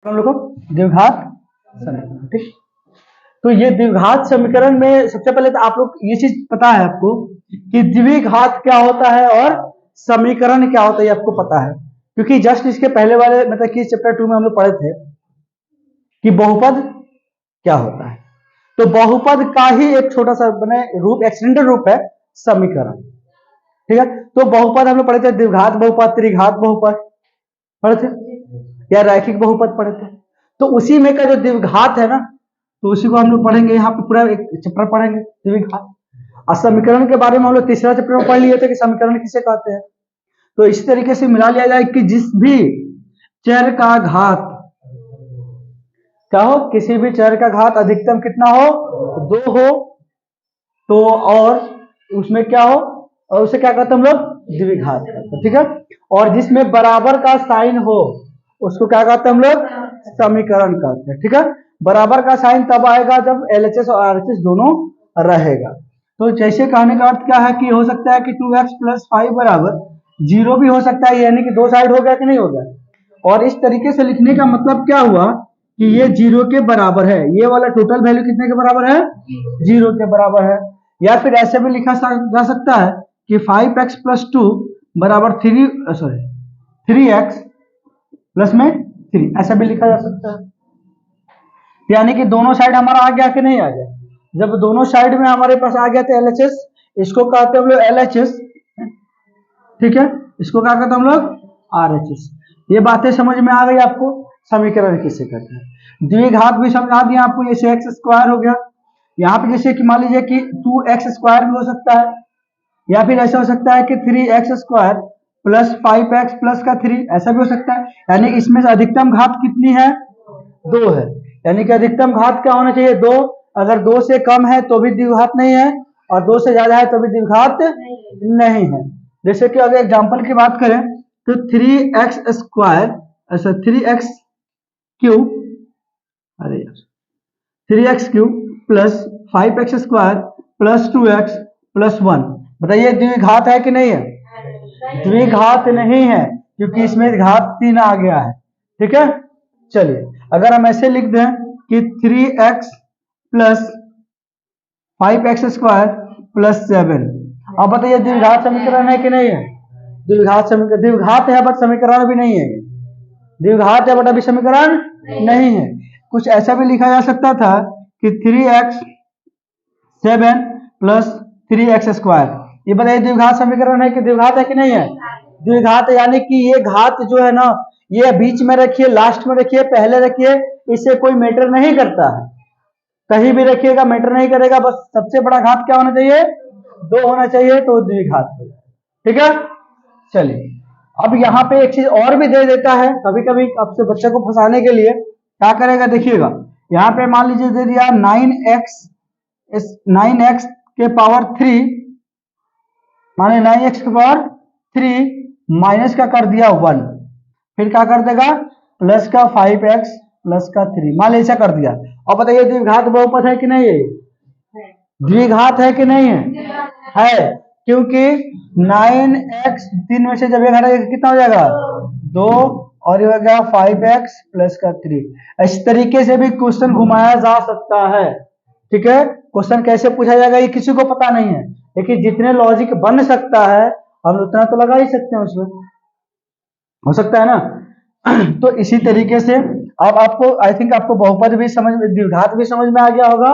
हम लोग को द्विघात समीकरण। ठीक, तो ये द्विघात समीकरण में सबसे पहले तो आप लोग ये चीज पता है आपको कि द्विघात क्या होता है और समीकरण क्या होता है, ये आपको पता है, क्योंकि जस्ट इसके पहले वाले मतलब कि चैप्टर 2 में हम लोग पढ़े थे कि बहुपद क्या होता है। तो बहुपद का ही एक छोटा सा बने रूप, एक्सटेंडेड रूप है समीकरण। ठीक है, तो बहुपद हम लोग पढ़े थे, द्विघात बहुपद, त्रिघात बहुपद पढ़े थे या रैखिक बहुपद पढ़े थे। तो उसी में का जो द्विघात है ना, तो उसी को हम लोग पढ़ेंगे, यहाँ पे पूरा एक चैप्टर पढ़ेंगे द्विघात। और समीकरण के बारे में हम लोग तीसरा चैप्टर में पढ़ लिए थे कि समीकरण किसे कहते हैं। तो इसी तरीके से मिला लिया जाए कि जिस भी चर का घात क्या हो, किसी भी चर का घात अधिकतम कितना हो, 2 हो, तो और उसमें क्या हो, और उसे क्या कहते हैं हम लोग, द्विघात कहते हैं। ठीक है, और जिसमें बराबर का साइन हो उसको क्या कहते हैं हम लोग, समीकरण कहते हैं। ठीक है, बराबर का साइन तब आएगा जब एलएचएस और आरएचएस दोनों रहेगा। तो जैसे कहने का अर्थ क्या है कि हो सकता है कि 2x + 5 बराबर 0 भी हो सकता है, यानी कि दो साइड हो गया कि नहीं हो गया। और इस तरीके से लिखने का मतलब क्या हुआ कि ये 0 के बराबर है, ये वाला टोटल वैल्यू कितने के बराबर है, 0 के बराबर है। या फिर ऐसे भी लिखा जा सकता है कि 5x + 2 बराबर 3x प्लस में 3, ऐसा भी लिखा जा सकता है। यानी कि दोनों साइड हमारा आ गया कि नहीं आ गया। जब दोनों साइड में हमारे पास आ गया तो एलएचएस, इसको कहते हैं हम लोग एलएचएस। ठीक है, इसको क्या कहते हैं हम लोग, आरएचएस। ये बातें समझ में आ गई आपको, समीकरण किसे कहते हैं। द्विघात भी समझा दिया आपको, जैसे x² हो गया, यहाँ पे जैसे कि मान लीजिए कि 2x² भी हो सकता है, या फिर ऐसा हो सकता है कि 3x² + 5x + 3, ऐसा भी हो सकता है। यानी इसमें से अधिकतम घात कितनी है, 2 है, यानी कि अधिकतम घात क्या होना चाहिए, 2। अगर 2 से कम है तो भी द्विघात नहीं है, और 2 से ज्यादा है तो भी द्विघात नहीं है। जैसे कि अगर एग्जांपल की बात करें तो 3x², ऐसा 3x³ अरे यार 3x³ + 5x² + 2x + 1, बताइए द्विघात है कि नहीं है, द्विघात नहीं है, क्योंकि इसमें घात 3 आ गया है। ठीक है, चलिए अगर हम ऐसे लिख दें कि 3x + 5x² + 7, अब बताइए द्विघात समीकरण है कि नहीं है, द्विघात समीकरण, द्विघात है बट समीकरण भी नहीं है, द्विघात है बट अभी समीकरण नहीं है। कुछ ऐसा भी लिखा जा सकता था कि 3x7 + 3x², ये बताइए द्विघात समीकरण है कि द्विघात है कि नहीं है, द्विघात है। यानी कि ये घात जो है ना, ये बीच में रखिए, लास्ट में रखिए, पहले रखिए, इससे कोई मैटर नहीं करता है, कहीं भी रखिएगा मैटर नहीं करेगा, बस सबसे बड़ा घात क्या होना चाहिए, 2 होना चाहिए, तो द्विघात हो जाए। ठीक है, चलिए अब यहाँ पे एक चीज और भी दे देता है कभी कभी आपसे बच्चे को फंसाने के लिए, क्या करेगा देखिएगा, यहाँ पे मान लीजिए दे दिया 9x के पावर 3, माने 9x के पावर 3 माइनस का कर दिया 1, फिर क्या कर देगा प्लस का 5x + का 3, मान लीजिए कर दिया। और बताइए द्विघात बहुपद है कि नहीं है, द्विघात है कि नहीं है, क्योंकि 9x 3 में से जब एक हटेगा कितना हो जाएगा, 2, और ये हो गया 5x + का 3। इस तरीके से भी क्वेश्चन घुमाया जा सकता है। ठीक है, क्वेश्चन कैसे पूछा जाएगा ये किसी को पता नहीं है, लेकिन जितने लॉजिक बन सकता है हम उतना तो लगा ही सकते हैं उसमें, हो सकता है ना। तो इसी तरीके से अब आपको आई थिंक आपको बहुपद भी समझ में, द्विघात भी समझ में आ गया होगा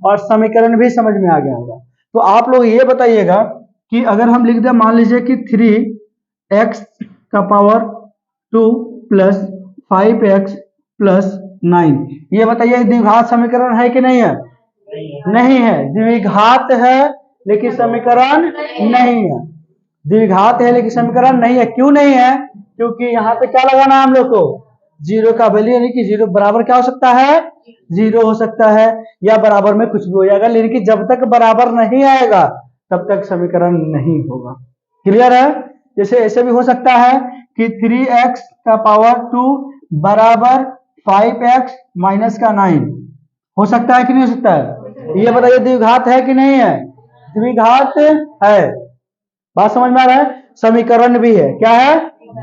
और समीकरण भी समझ में आ गया होगा। तो आप लोग ये बताइएगा कि अगर हम लिख दें मान लीजिए कि 3x का पावर 2 + 5x + 9, ये बताइए द्विघात समीकरण है कि नहीं है, नहीं है, द्विघात है लेकिन समीकरण नहीं है, द्विघात है लेकिन समीकरण नहीं है। क्यों नहीं है, क्योंकि यहाँ पे क्या लगाना है हम लोग को, 0 का वैल्यू, यानी कि 0 बराबर क्या हो सकता है, 0 हो सकता है, या बराबर में कुछ भी हो जाएगा, लेकिन कि जब तक बराबर नहीं आएगा तब तक समीकरण नहीं होगा। क्लियर है, जैसे ऐसे भी हो सकता है कि 3x का पावर 2 बराबर 5x - का 9, हो सकता है कि नहीं हो सकता है, ये बताइए द्विघात है कि नहीं है, द्विघात है, बात समझ में आ रहा है। समीकरण भी है, क्या है,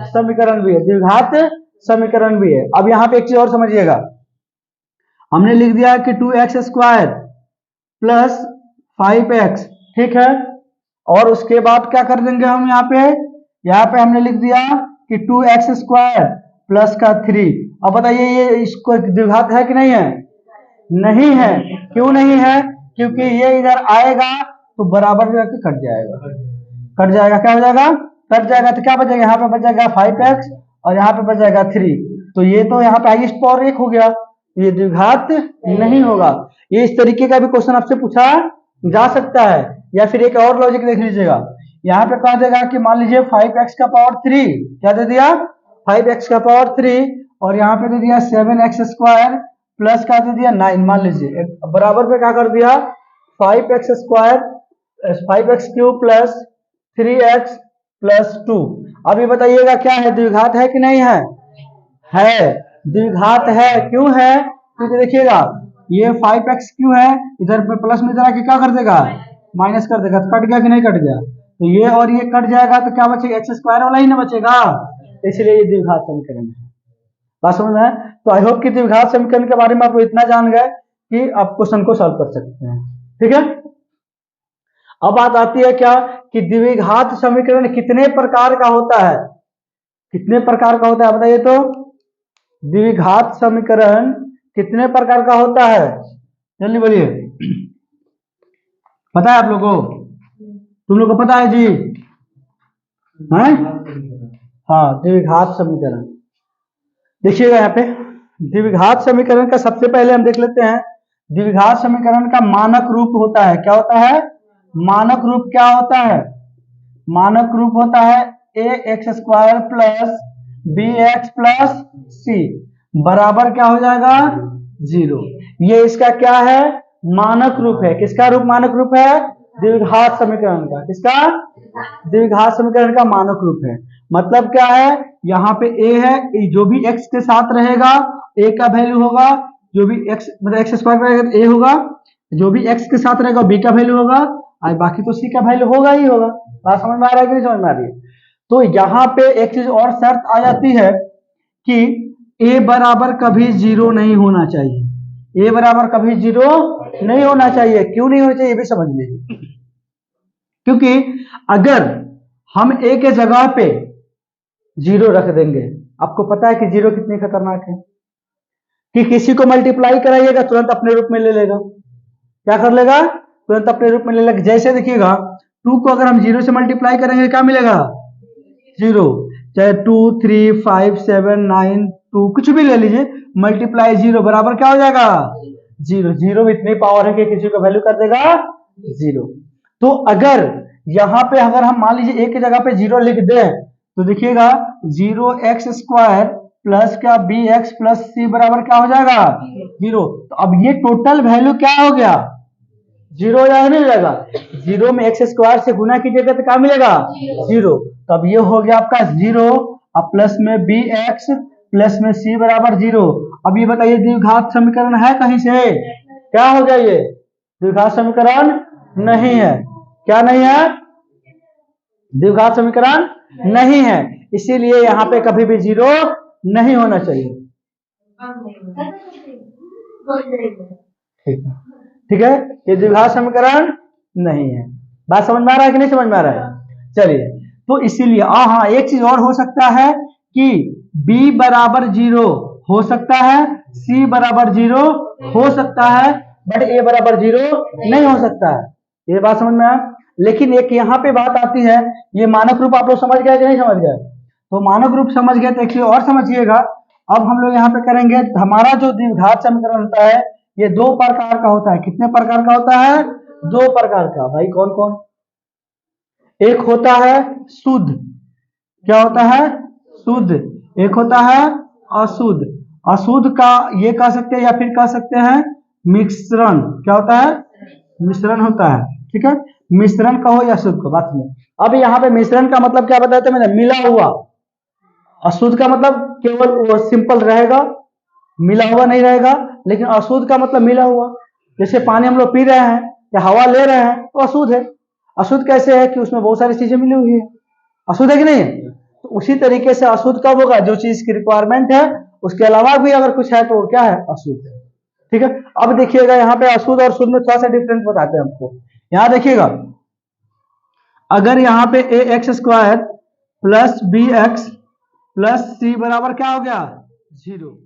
समीकरण भी है, द्विघात समीकरण भी है। अब यहाँ पे एक चीज और समझिएगा, हमने लिख दिया कि 2x² प्लस 5x, ठीक है, और उसके बाद क्या कर देंगे हम यहाँ पे हमने लिख दिया कि 2x² प्लस का 3। अब बताइए ये इसको द्विघात है कि नहीं है? नहीं है। क्यों नहीं है? क्योंकि ये इधर आएगा तो बराबर जाके कट जाएगा, कट जाएगा, क्या हो जाएगा? कट जाएगा। तो क्या बचेगा? यहाँ पे बच जाएगा 5x और यहाँ पे बच जाएगा 3। तो ये तो यहाँ पे हाईएस्ट पावर 1 हो गया, ये द्विघात नहीं होगा। ये इस तरीके का भी क्वेश्चन आपसे पूछा जा सकता है। या फिर एक और लॉजिक देख लीजिएगा, यहाँ पे कह देगा कि मान लीजिए 5x का पावर 3, क्या दे दिया? 5x का पावर 3, और यहाँ पे दे दिया 7x² प्लस का दे दिया 9। मान लीजिए बराबर पे क्या कर दिया? 5x³ plus 3x plus 2। अभी बताइएगा क्या है? द्विघात है कि नहीं है? है, द्विघात है। क्यों है? क्योंकि देखिएगा ये 5x क्यों है, इधर पे प्लस में जरा के क्या कर देगा? माइनस कर देगा। तो कट गया कि नहीं कट गया? तो ये और ये कट जाएगा तो क्या बचेगा? x² वाला ही ना बचेगा, इसलिए ये द्विघात समीकरण है। बात समझ में है? तो आई होप कि द्विघात समीकरण के बारे में आप इतना जान गए कि आप क्वेश्चन को सॉल्व कर सकते हैं, ठीक है। अब बात आती है क्या कि द्विघात समीकरण कितने प्रकार का होता है? कितने प्रकार का होता है बताइए तो? द्विघात समीकरण कितने प्रकार का होता है? जल्दी बोलिए, पता है आप लोगों को? तुम लोग को पता है जी? हैं? हाँ, द्विघात समीकरण देखिएगा यहाँ पे। द्विघात समीकरण का सबसे पहले हम देख लेते हैं, द्विघात समीकरण का मानक रूप होता है। क्या होता है? मानक रूप क्या होता है? मानक रूप होता है ax² plus bx plus c बराबर क्या हो जाएगा? 0। ये इसका क्या है? मानक रूप है। किसका रूप मानक रूप है? द्विघात समीकरण का। किसका? द्विघात समीकरण का मानक रूप है। मतलब क्या है? यहाँ पे a है, जो भी x के साथ रहेगा a का वैल्यू होगा, जो भी x मतलब x² रहेगा a होगा, जो भी x के साथ रहेगा b का वैल्यू होगा, और बाकी तो c का वैल्यू होगा ही होगा। बात समझ में आ रहा है कि नहीं समझ में आ रही है? तो यहाँ पे एक चीज और शर्त आ जाती है कि a बराबर कभी 0 नहीं होना चाहिए। a बराबर कभी 0 नहीं होना चाहिए। क्यों नहीं होना चाहिए ये भी समझ लीजिए। क्योंकि अगर हम a के जगह पे 0 रख देंगे, आपको पता है कि 0 कितनी खतरनाक है कि किसी को मल्टीप्लाई कराइएगा तुरंत अपने रूप में ले लेगा। क्या कर लेगा? तुरंत अपने रूप में ले लेगा। जैसे देखिएगा 2 को अगर हम 0 से मल्टीप्लाई करेंगे क्या मिलेगा? 0। चाहे 2, 3, 5, 7, 9, 2 कुछ भी ले लीजिए, मल्टीप्लाई 0 बराबर क्या हो जाएगा? 0। 0 में इतनी पावर है कि किसी को वैल्यू कर देगा 0। तो अगर यहाँ पे अगर हम मान लीजिए a की जगह पे 0 लिख दें तो देखिएगा 0x² प्लस का bx प्लस c बराबर क्या हो जाएगा? 0। तो अब ये टोटल वैल्यू क्या हो गया? 0 हो जाएगा नहीं हो जाएगा? 0 में x² से गुना कीजिएगा तो क्या मिलेगा? 0। तो अब ये हो गया आपका 0, अब प्लस में bx प्लस में c बराबर 0। अब ये बताइए द्विघात समीकरण है कहीं से? क्या हो गया? ये द्विघात समीकरण नहीं है। क्या नहीं है? द्विघात समीकरण नहीं है, इसीलिए यहाँ पे कभी भी 0 नहीं होना चाहिए। ठीक है, ये द्विघात समीकरण नहीं है। बात समझ में आ रहा है कि नहीं समझ में आ रहा है? चलिए, तो इसीलिए हाँ एक चीज और हो सकता है कि b बराबर 0 हो सकता है, c बराबर 0 हो सकता है, बट a बराबर 0 नहीं हो सकता है। ये बात समझ में आया? लेकिन एक यहाँ पे बात आती है, ये मानक रूप आप लोग समझ गए कि नहीं समझ गए? तो मानक रूप समझ गए तो एक चीज और समझिएगा। अब हम लोग यहाँ पे करेंगे, हमारा जो द्विघात समीकरण होता है ये 2 प्रकार का होता है। कितने प्रकार का होता है? 2 प्रकार का। भाई कौन कौन? एक होता है शुद्ध। क्या होता है? शुद्ध। एक होता है अशुद्ध। अशुद्ध का ये कह सकते हैं या फिर कह सकते हैं मिश्रण। क्या होता है? मिश्रण होता है। ठीक है, मिश्रण कहो या शुद्ध कहो, बात में। अब यहाँ पे मिश्रण का मतलब क्या बताते मैंने? मिला हुआ। अशुद्ध का मतलब केवल वो सिंपल रहेगा, मिला हुआ नहीं रहेगा। लेकिन अशुद्ध का मतलब मिला हुआ। जैसे पानी हम लोग पी रहे हैं या हवा ले रहे हैं तो अशुद्ध है। अशुद्ध कैसे है? कि उसमें बहुत सारी चीजें मिली हुई है। अशुद्ध है कि नहीं? तो उसी तरीके से अशुद्ध कब होगा, जो चीज की रिक्वायरमेंट है उसके अलावा भी अगर कुछ है तो वो क्या है, अशुद्ध है। ठीक है, अब देखिएगा यहाँ पे अशुद्ध और शुद्ध में थोड़ा सा डिफरेंस बताते हैं हमको। यहाँ देखिएगा, अगर यहाँ पे A x square plus B x plus C बराबर क्या हो गया, 0,